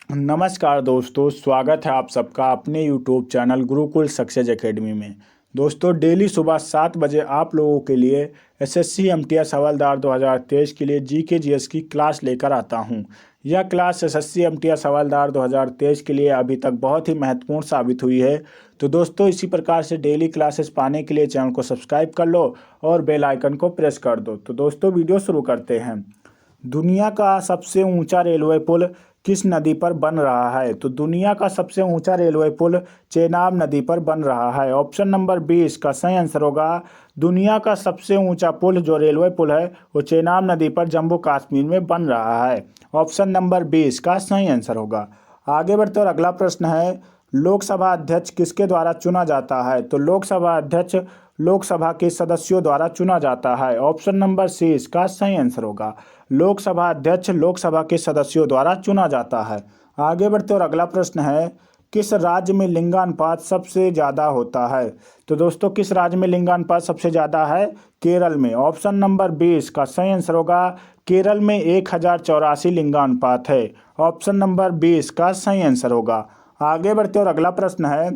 नमस्कार दोस्तों, स्वागत है आप सबका अपने YouTube channel Gurukul success academy में। दोस्तों, डेली सुबह 7 बजे आप लोगों के लिए एसएससी एमटीएस हवलदार 2023 के लिए जीके जीएस की क्लास लेकर आता हूं। यह क्लास एसएससी एमटीएस हवलदार 2023 के लिए अभी तक बहुत ही महत्वपूर्ण साबित हुई है। तो दोस्तों, इसी प्रकार से डेली क्लासेस पाने के लिए चैनल को सब्सक्राइब कर लो और बेल आइकन को प्रेस कर दो। तो दोस्तों, वीडियो शुरू करते हैं। दुनिया का सबसे ऊंचा रेलवे पुल किस नदी पर बन रहा है? तो दुनिया का सबसे ऊंचा रेलवे पुल चेनाब नदी पर बन रहा है। ऑप्शन नंबर 20 का सही आंसर होगा दुनिया का सबसे ऊंचा पुल जो रेलवे पुल है वो चेनाब नदी पर जम्मू कश्मीर में बन रहा है। ऑप्शन नंबर 20 का सही आंसर होगा। आगे बढ़ते और अगला प्रश्न है, लोकसभा अध्यक्ष किसके द्वारा चुना जाता है? तो लोकसभा अध्यक्ष लोकसभा के सदस्यों द्वारा चुना जाता है। ऑप्शन नंबर सी इसका सही आंसर होगा। लोकसभा अध्यक्ष लोकसभा के सदस्यों द्वारा चुना जाता है। आगे बढ़ते और अगला प्रश्न है, किस राज्य में लिंगानुपात सबसे ज़्यादा होता है? तो दोस्तों, किस राज्य में लिंगानुपात सबसे ज़्यादा है? केरल में। ऑप्शन नंबर 20 का सही आंसर होगा केरल में 1084 लिंगानुपात है। ऑप्शन नंबर 20 का सही आंसर होगा। आगे बढ़ते और अगला प्रश्न है,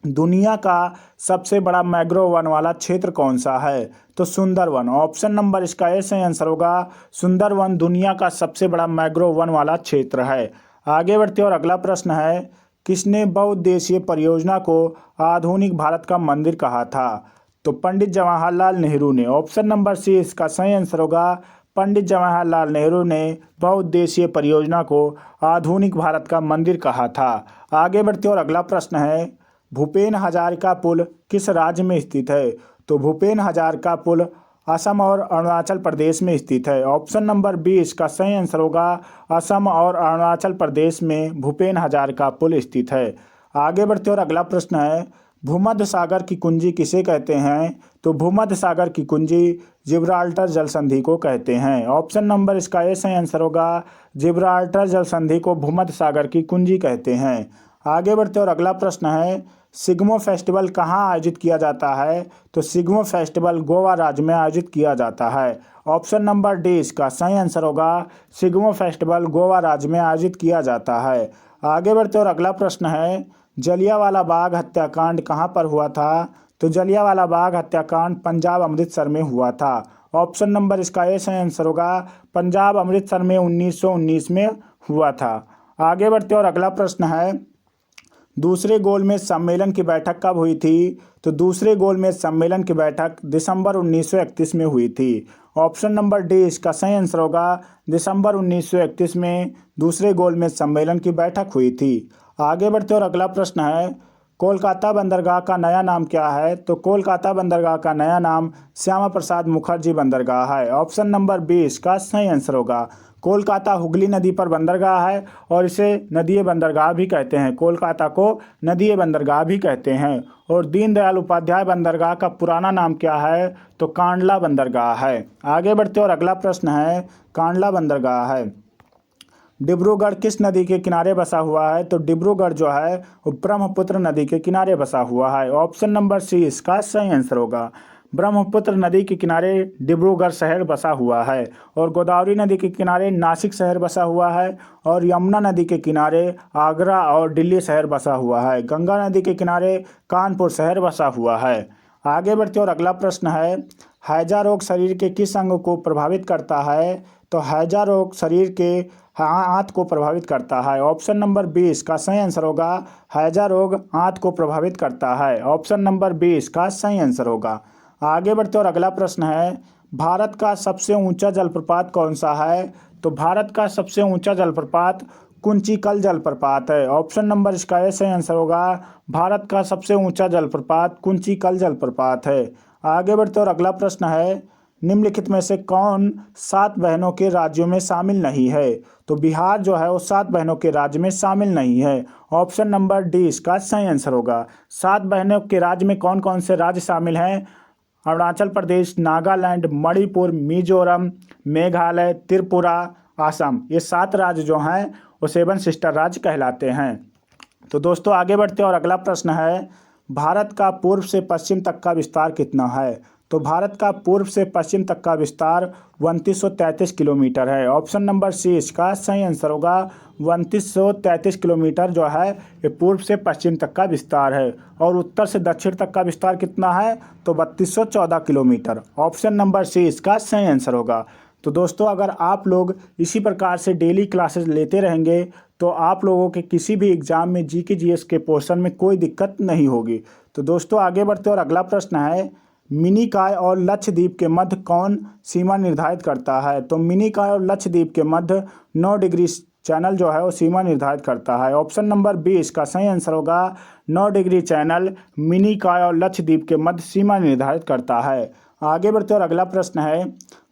दुनिया का सबसे बड़ा मैंग्रोव वन वाला क्षेत्र कौन सा है? तो सुंदरवन। ऑप्शन नंबर इसका ए सही आंसर होगा सुंदरवन दुनिया का सबसे बड़ा मैंग्रोव वन वाला क्षेत्र है। आगे बढ़ते और अगला प्रश्न है, किसने बहुउद्देशीय परियोजना को आधुनिक भारत का मंदिर कहा था? तो पंडित जवाहरलाल नेहरू ने। ऑप्शन नंबर सी इसका सही आंसर होगा पंडित जवाहरलाल नेहरू ने बहुउद्देशीय परियोजना को आधुनिक भारत का मंदिर कहा था। आगे बढ़ते और अगला प्रश्न है, भूपेन हजारिका पुल किस राज्य में स्थित है? तो भूपेन हजारिका पुल असम और अरुणाचल प्रदेश में स्थित है। ऑप्शन नंबर 20 का सही आंसर होगा असम और अरुणाचल प्रदेश में भूपेन हजारिका पुल स्थित है। आगे बढ़ते और अगला प्रश्न है, भूमध्य सागर की कुंजी किसे कहते हैं? तो भूमध्य सागर की कुंजी जिब्राल्टर जल संधि को कहते हैं। ऑप्शन नंबर इसका ए सही आंसर होगा जिब्राल्टर जल संधि को भूमध्य सागर की कुंजी कहते हैं। आगे बढ़ते और अगला प्रश्न है, सिग्मो फेस्टिवल कहाँ आयोजित किया जाता है? तो सिग्मो फेस्टिवल गोवा राज्य में आयोजित किया जाता है। ऑप्शन नंबर डी इसका सही आंसर होगा सिग्मो फेस्टिवल गोवा राज्य में आयोजित किया जाता है। आगे बढ़ते और अगला प्रश्न है, जलियांवाला बाग हत्याकांड कहाँ पर हुआ था? तो जलियांवाला बाग हत्याकांड पंजाब अमृतसर में हुआ था। ऑप्शन नंबर इसका ए सही आंसर होगा पंजाब अमृतसर में 1919 में हुआ था। आगे बढ़ते और अगला प्रश्न है, दूसरे गोलमेज सम्मेलन की बैठक कब हुई थी? तो दूसरे गोलमेज सम्मेलन की बैठक दिसंबर 1931 में हुई थी। ऑप्शन नंबर डी इसका सही आंसर होगा दिसंबर 1931 में दूसरे गोलमेज सम्मेलन की बैठक हुई थी। आगे बढ़ते और अगला प्रश्न है, कोलकाता बंदरगाह का नया नाम क्या है? तो कोलकाता बंदरगाह का नया नाम श्यामा प्रसाद मुखर्जी बंदरगाह है। ऑप्शन नंबर 20 का सही आंसर होगा कोलकाता हुगली नदी पर बंदरगाह है और इसे नदीय बंदरगाह भी कहते हैं। कोलकाता को नदीय बंदरगाह भी कहते हैं। और दीनदयाल उपाध्याय बंदरगाह का पुराना नाम क्या है? तो कांडला बंदरगाह है। आगे बढ़ते और अगला प्रश्न है, कांडला बंदरगाह है। डिब्रूगढ़ किस नदी के किनारे बसा हुआ है? तो डिब्रूगढ़ जो है वो ब्रह्मपुत्र नदी के किनारे बसा हुआ है। ऑप्शन नंबर सी इसका सही आंसर होगा ब्रह्मपुत्र नदी के किनारे डिब्रूगढ़ शहर बसा हुआ है। और गोदावरी नदी के किनारे नासिक शहर बसा हुआ है और यमुना नदी के किनारे आगरा और दिल्ली शहर बसा हुआ है। गंगा नदी के किनारे कानपुर शहर बसा हुआ है। आगे बढ़ते और अगला प्रश्न है, हैजा रोग शरीर के किस अंग को प्रभावित करता है? तो हैजा रोग शरीर के आंत को प्रभावित करता है। ऑप्शन नंबर 20 का सही आंसर होगा हैजा रोग आंत को प्रभावित करता है। ऑप्शन नंबर 20 का सही आंसर होगा। आगे बढ़ते और अगला प्रश्न है, भारत का सबसे ऊंचा जलप्रपात कौन सा है? तो भारत का सबसे ऊंचा जलप्रपात कुंचिकल जलप्रपात है। ऑप्शन नंबर इसका ए सही आंसर होगा भारत का सबसे ऊंचा जलप्रपात कुंचिकल जलप्रपात है। आगे बढ़ते और अगला प्रश्न है, निम्नलिखित में से कौन 7 बहनों के राज्यों में शामिल नहीं है? तो बिहार जो है वो 7 बहनों के राज्य में शामिल नहीं है। ऑप्शन नंबर डी इसका सही आंसर होगा। 7 बहनों के राज्य में कौन कौन से राज्य शामिल हैं? अरुणाचल प्रदेश, नागालैंड, मणिपुर, मिजोरम, मेघालय, त्रिपुरा, असम। ये 7 राज्य जो हैं वो 7 सिस्टर राज्य कहलाते हैं। तो दोस्तों, आगे बढ़ते और अगला प्रश्न है, भारत का पूर्व से पश्चिम तक का विस्तार कितना है? तो भारत का पूर्व से पश्चिम तक का विस्तार 2933 किलोमीटर है। ऑप्शन नंबर सी इसका सही आंसर होगा। 2933 किलोमीटर जो है ये पूर्व से पश्चिम तक का विस्तार है। और उत्तर से दक्षिण तक का विस्तार कितना है, तो 3214 किलोमीटर। ऑप्शन नंबर सी इसका सही आंसर होगा। तो दोस्तों, अगर आप लोग इसी प्रकार से डेली क्लासेस लेते रहेंगे तो आप लोगों के किसी भी एग्जाम में जीके जीएस के पोर्शन में कोई दिक्कत नहीं होगी। तो दोस्तों, आगे बढ़ते और अगला प्रश्न है, मिनिकॉय और लक्षद्वीप के मध्य कौन सीमा निर्धारित करता है। तो मिनिकॉय और लक्षद्वीप के मध्य 9 डिग्री चैनल जो है वो सीमा निर्धारित करता है। ऑप्शन नंबर बी इसका सही आंसर होगा। 9 डिग्री चैनल मिनिकॉय और लक्षद्वीप के मध्य सीमा निर्धारित करता है। आगे बढ़ते और अगला प्रश्न है,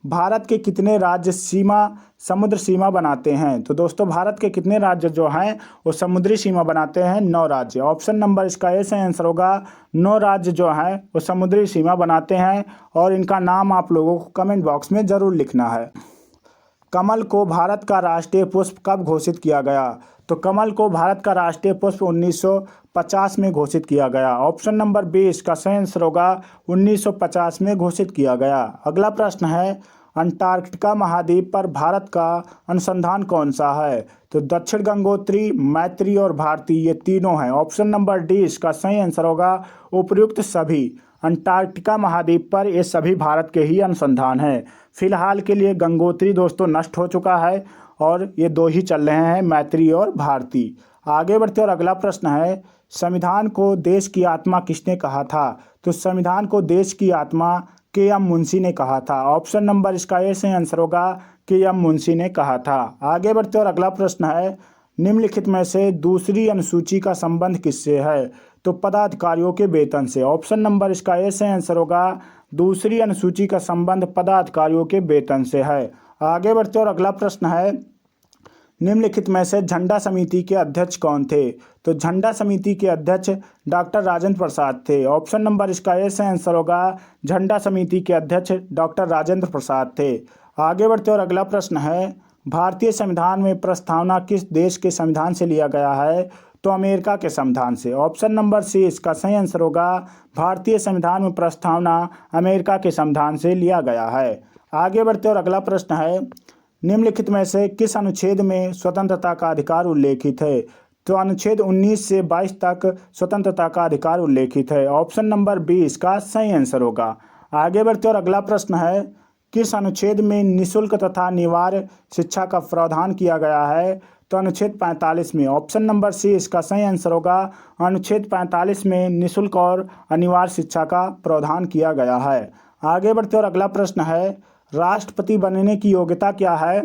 भारत के कितने राज्य समुद्र सीमा बनाते हैं। तो दोस्तों, भारत के कितने राज्य जो हैं वो समुद्री सीमा बनाते हैं। 9 राज्य। ऑप्शन नंबर इसका ए सही आंसर होगा। 9 राज्य जो हैं वो समुद्री सीमा बनाते हैं और इनका नाम आप लोगों को कमेंट बॉक्स में ज़रूर लिखना है। कमल को भारत का राष्ट्रीय पुष्प कब घोषित किया गया। तो कमल को भारत का राष्ट्रीय पुष्प 1950 में घोषित किया गया। ऑप्शन नंबर बी इसका सही आंसर होगा। 1950 में घोषित किया गया। अगला प्रश्न है, अंटार्कटिका महाद्वीप पर भारत का अनुसंधान कौन सा है। तो दक्षिण गंगोत्री, मैत्री और भारती ये तीनों हैं। ऑप्शन नंबर डी इसका सही आंसर होगा। उपर्युक्त सभी अंटार्कटिका महाद्वीप पर ये सभी भारत के ही अनुसंधान हैं। फिलहाल के लिए गंगोत्री दोस्तों नष्ट हो चुका है और ये 2 ही चल रहे हैं, मैत्री और भारती। आगे बढ़ते और अगला प्रश्न है, संविधान को देश की आत्मा किसने कहा था। तो संविधान को देश की आत्मा के.एम. मुंशी ने कहा था। ऑप्शन नंबर इसका ए सही आंसर होगा। के.एम. मुंशी ने कहा था। आगे बढ़ते और अगला प्रश्न है, निम्नलिखित में से दूसरी अनुसूची का संबंध किससे है। तो पदाधिकारियों के वेतन से। ऑप्शन नंबर इसका ए सही आंसर होगा। दूसरी अनुसूची का संबंध पदाधिकारियों के वेतन से है। आगे बढ़ते और अगला प्रश्न है, निम्नलिखित में से झंडा समिति के अध्यक्ष कौन थे। तो झंडा समिति के अध्यक्ष डॉक्टर राजेंद्र प्रसाद थे। ऑप्शन नंबर इसका ए सही आंसर होगा। झंडा समिति के अध्यक्ष डॉक्टर राजेंद्र प्रसाद थे। आगे बढ़ते और अगला प्रश्न है, भारतीय संविधान में प्रस्तावना किस देश के संविधान से लिया गया है। तो अमेरिका के संविधान से। ऑप्शन नंबर सी इसका सही आंसर होगा। भारतीय संविधान में प्रस्तावना अमेरिका के संविधान से लिया गया है। आगे बढ़ते और अगला प्रश्न है, निम्नलिखित में से किस अनुच्छेद में स्वतंत्रता का अधिकार उल्लेखित है। तो अनुच्छेद 19 से 22 तक स्वतंत्रता का अधिकार उल्लेखित है। ऑप्शन नंबर बी इसका सही आंसर होगा। आगे बढ़ते और अगला प्रश्न है, किस अनुच्छेद में निःशुल्क तथा अनिवार्य शिक्षा का प्रावधान किया गया है। तो अनुच्छेद 45 में। ऑप्शन नंबर सी इसका सही आंसर होगा। अनुच्छेद 45 में निःशुल्क और अनिवार्य शिक्षा का प्रावधान किया गया है। आगे बढ़ते और अगला प्रश्न है, राष्ट्रपति बनने की योग्यता क्या है।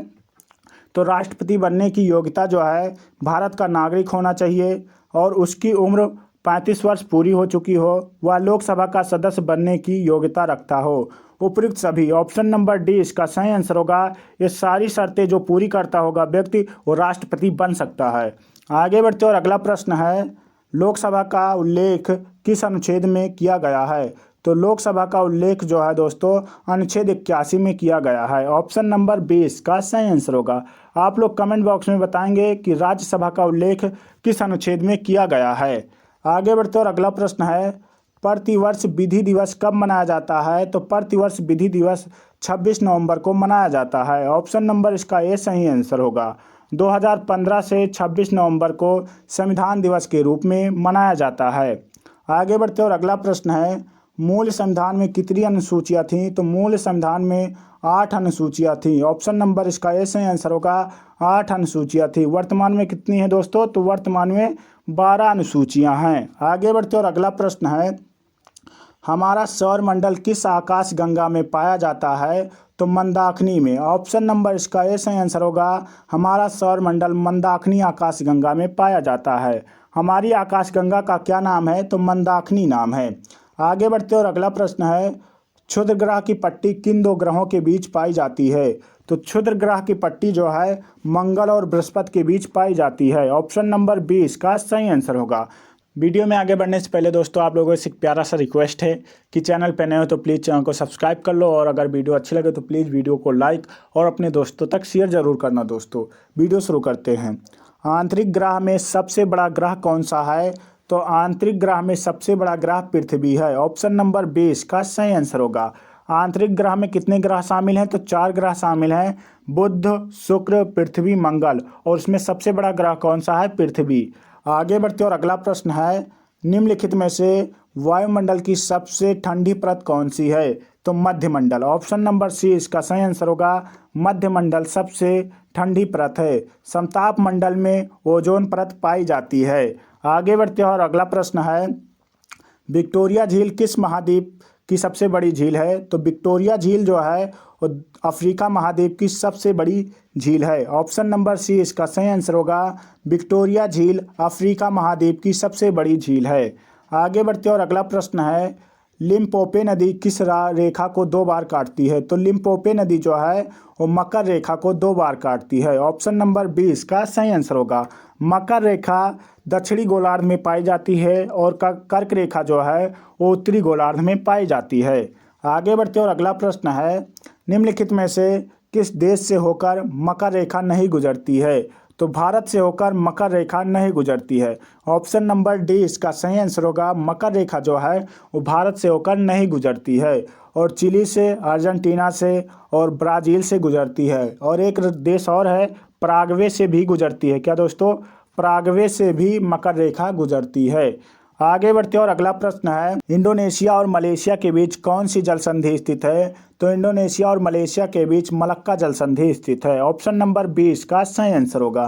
तो राष्ट्रपति बनने की योग्यता जो है, भारत का नागरिक होना चाहिए और उसकी उम्र 35 वर्ष पूरी हो चुकी हो, वह लोकसभा का सदस्य बनने की योग्यता रखता हो। उपयुक्त सभी। ऑप्शन नंबर डी इसका सही आंसर होगा। ये सारी शर्तें जो पूरी करता होगा व्यक्ति, वो राष्ट्रपति बन सकता है। आगे बढ़ते और अगला प्रश्न है, लोकसभा का उल्लेख किस अनुच्छेद में किया गया है। तो लोकसभा का उल्लेख जो है दोस्तों, अनुच्छेद 81 में किया गया है। ऑप्शन नंबर 20 का सही आंसर होगा। आप लोग कमेंट बॉक्स में बताएंगे कि राज्यसभा का उल्लेख किस अनुच्छेद में किया गया है। आगे बढ़ते और अगला प्रश्न है, प्रतिवर्ष विधि दिवस कब मनाया जाता है। तो प्रतिवर्ष विधि दिवस 26 नवंबर को मनाया जाता है। ऑप्शन नंबर इसका ए सही आंसर होगा। 2015 से 26 नवंबर को संविधान दिवस के रूप में मनाया जाता है। आगे बढ़ते और अगला प्रश्न है, मूल संविधान में कितनी अनुसूचियाँ थीं। तो मूल संविधान में 8 अनुसूचियाँ थीं। ऑप्शन नंबर इसका ए सही आंसर होगा। 8 अनुसूचियाँ थी। वर्तमान में कितनी है दोस्तों। तो वर्तमान में 12 अनुसूचियाँ हैं। आगे बढ़ते और अगला प्रश्न है, हमारा सौरमंडल किस आकाश गंगा में पाया जाता है। तो मंदाकिनी में। ऑप्शन नंबर इसका ए सही आंसर होगा। हमारा सौरमंडल मंदाकिनी आकाश गंगा में पाया जाता है। हमारी आकाश गंगा का क्या नाम है। तो मंदाकिनी नाम है। आगे बढ़ते और अगला प्रश्न है, क्षुद्र ग्रह की पट्टी किन 2 ग्रहों के बीच पाई जाती है। तो क्षुद्र ग्रह की पट्टी जो है मंगल और बृहस्पति के बीच पाई जाती है। ऑप्शन नंबर 20 का सही आंसर होगा। वीडियो में आगे बढ़ने से पहले दोस्तों, आप लोगों से एक प्यारा सा रिक्वेस्ट है कि चैनल पर नए हो तो प्लीज़ चैनल को सब्सक्राइब कर लो और अगर वीडियो अच्छी लगे तो प्लीज़ वीडियो को लाइक और अपने दोस्तों तक शेयर ज़रूर करना। दोस्तों, वीडियो शुरू करते हैं। आंतरिक ग्रह में सबसे बड़ा ग्रह कौन सा है। तो आंतरिक ग्रह में सबसे बड़ा ग्रह पृथ्वी है। ऑप्शन नंबर 20 का सही आंसर होगा। आंतरिक ग्रह में कितने ग्रह शामिल हैं? तो 4 ग्रह शामिल हैं, बुध, शुक्र, पृथ्वी, मंगल, और उसमें सबसे बड़ा ग्रह कौन सा है? पृथ्वी। आगे बढ़ते और अगला प्रश्न है, निम्नलिखित में से वायुमंडल की सबसे ठंडी परत कौन सी है? तो मध्यमंडल। ऑप्शन नंबर सी इसका सही आंसर होगा। मध्यमंडल सबसे ठंडी परत है। समताप मंडल में ओजोन परत पाई जाती है। आगे बढ़ते और अगला प्रश्न है, विक्टोरिया झील किस महाद्वीप की सबसे बड़ी झील है? तो विक्टोरिया झील जो है वो अफ्रीका महाद्वीप की सबसे बड़ी झील है। ऑप्शन नंबर सी इसका सही आंसर होगा। विक्टोरिया झील अफ्रीका महाद्वीप की सबसे बड़ी झील है। आगे बढ़ते और अगला प्रश्न है, लिम्पोपो नदी किस रेखा को 2 बार काटती है? तो लिम्पोपो नदी जो है वो मकर रेखा को 2 बार काटती है। ऑप्शन नंबर 20 का सही आंसर होगा। मकर रेखा दक्षिणी गोलार्ध में पाई जाती है और कर्क रेखा जो है वो उत्तरी गोलार्ध में पाई जाती है। आगे बढ़ते और अगला प्रश्न है, निम्नलिखित में से किस देश से होकर मकर रेखा नहीं गुजरती है? तो भारत से होकर मकर रेखा नहीं गुजरती है। ऑप्शन नंबर डी इसका सही आंसर होगा। मकर रेखा जो है वो भारत से होकर नहीं गुजरती है, और चिली से, अर्जेंटीना से और ब्राज़ील से गुजरती है। और एक देश और है, पराग्वे से भी गुजरती है। क्या दोस्तों? पराग्वे से भी मकर रेखा गुजरती है। आगे बढ़ते और अगला प्रश्न है, इंडोनेशिया और मलेशिया के बीच कौन सी जल संधि स्थित है? तो इंडोनेशिया और मलेशिया के बीच मलक्का जल संधि स्थित है। ऑप्शन नंबर 20 का सही आंसर होगा।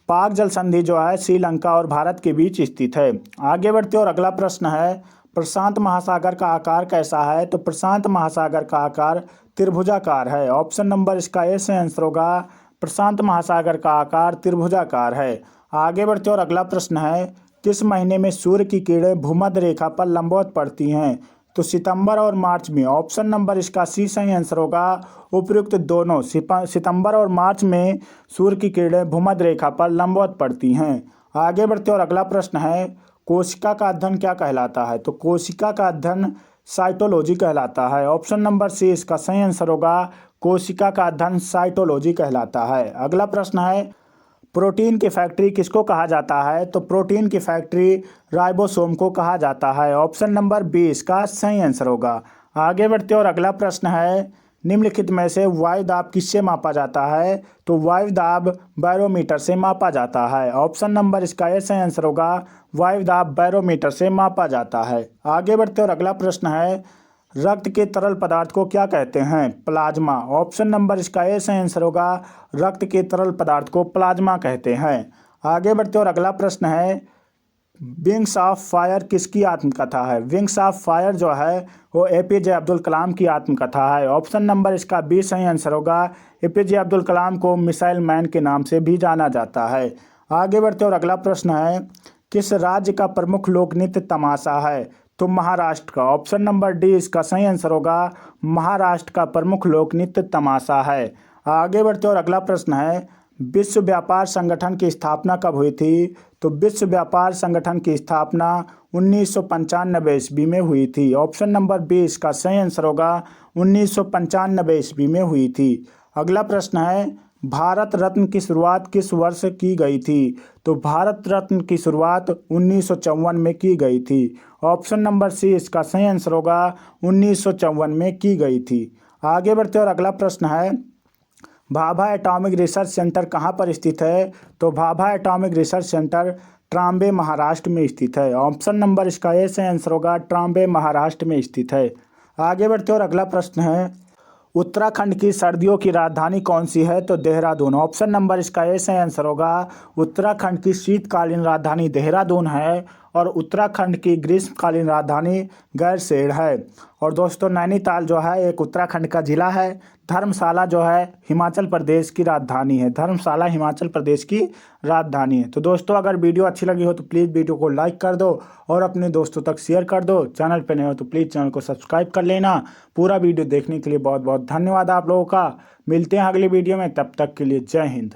पाक जल संधि जो है श्रीलंका और भारत के बीच स्थित है। आगे बढ़ते और अगला प्रश्न है, प्रशांत महासागर का आकार कैसा है? तो प्रशांत महासागर का आकार त्रिभुजाकार है। ऑप्शन नंबर इसका ए सही आंसर होगा। प्रशांत महासागर का आकार त्रिभुजाकार है। आगे बढ़ते और अगला प्रश्न है, किस महीने में सूर्य की किरणें भूमध्य रेखा पर लंबवत पड़ती हैं? तो सितंबर और मार्च में। ऑप्शन नंबर इसका सी सही आंसर होगा। उपयुक्त दोनों सितंबर और मार्च में सूर्य की किरणें भूमध्य रेखा पर लंबवत पड़ती हैं। आगे बढ़ते और अगला प्रश्न है, कोशिका का अध्ययन क्या कहलाता है? तो कोशिका का अध्ययन साइटोलॉजी कहलाता है। ऑप्शन नंबर सी इसका सही आंसर होगा। कोशिका का अध्ययन साइटोलॉजी कहलाता है। अगला प्रश्न है, प्रोटीन की फैक्ट्री किसको कहा जाता है? तो प्रोटीन की फैक्ट्री राइबोसोम को कहा जाता है। ऑप्शन नंबर 20 का सही आंसर होगा। आगे बढ़ते और अगला प्रश्न है, निम्नलिखित में से वायु दाब किससे मापा जाता है? तो वायु दाब बैरोमीटर से मापा जाता है। ऑप्शन नंबर इसका ए सही आंसर होगा। वायु दाब बैरोमीटर से मापा जाता है। आगे बढ़ते और अगला प्रश्न है, रक्त के तरल पदार्थ को क्या कहते हैं? प्लाज्मा। ऑप्शन नंबर इसका ए सही आंसर होगा। रक्त के तरल पदार्थ को प्लाज्मा कहते हैं। आगे बढ़ते और अगला प्रश्न है, विंग्स ऑफ फायर किसकी आत्मकथा है? विंग्स ऑफ फायर जो है वो एपीजे अब्दुल कलाम की आत्मकथा है। ऑप्शन नंबर इसका बी सही आंसर होगा। एपीजे अब्दुल कलाम को मिसाइल मैन के नाम से भी जाना जाता है। आगे बढ़ते और अगला प्रश्न है, किस राज्य का प्रमुख लोक नृत्य तमाशा है? तो महाराष्ट्र का। ऑप्शन नंबर डी इसका सही आंसर होगा। महाराष्ट्र का प्रमुख लोक नृत्य तमाशा है। आगे बढ़ते और अगला प्रश्न है, विश्व व्यापार संगठन की स्थापना कब हुई थी? तो विश्व व्यापार संगठन की स्थापना 1995 ईस्वी में हुई थी। ऑप्शन नंबर 20 का सही आंसर होगा। 1995 ईस्वी में हुई थी। अगला प्रश्न है, भारत रत्न की शुरुआत किस वर्ष की गई थी? तो भारत रत्न की शुरुआत 1954 में की गई थी। ऑप्शन नंबर सी इसका सही आंसर होगा। 1954 में की गई थी। आगे बढ़ते और अगला प्रश्न है, भाभा एटॉमिक रिसर्च सेंटर कहाँ पर स्थित है? तो Bhabha atomic research centre Trombay Maharashtra में स्थित है। ऑप्शन नंबर इसका ए सही आंसर होगा। ट्राम्बे महाराष्ट्र में स्थित है। आगे बढ़ते और अगला प्रश्न है, उत्तराखंड की सर्दियों की राजधानी कौन सी है? तो देहरादून। ऑप्शन नंबर इसका ए सही आंसर होगा। उत्तराखंड की शीतकालीन राजधानी देहरादून है और उत्तराखंड की ग्रीष्मकालीन राजधानी गैरसैंण है। और दोस्तों, नैनीताल जो है एक उत्तराखंड का जिला है। धर्मशाला जो है हिमाचल प्रदेश की राजधानी है। धर्मशाला हिमाचल प्रदेश की राजधानी है। तो दोस्तों, अगर वीडियो अच्छी लगी हो तो प्लीज़ वीडियो को लाइक कर दो और अपने दोस्तों तक शेयर कर दो। चैनल पर नए हो तो प्लीज़ चैनल को सब्सक्राइब कर लेना। पूरा वीडियो देखने के लिए बहुत बहुत धन्यवाद आप लोगों का। मिलते हैं अगले वीडियो में, तब तक के लिए जय हिंद।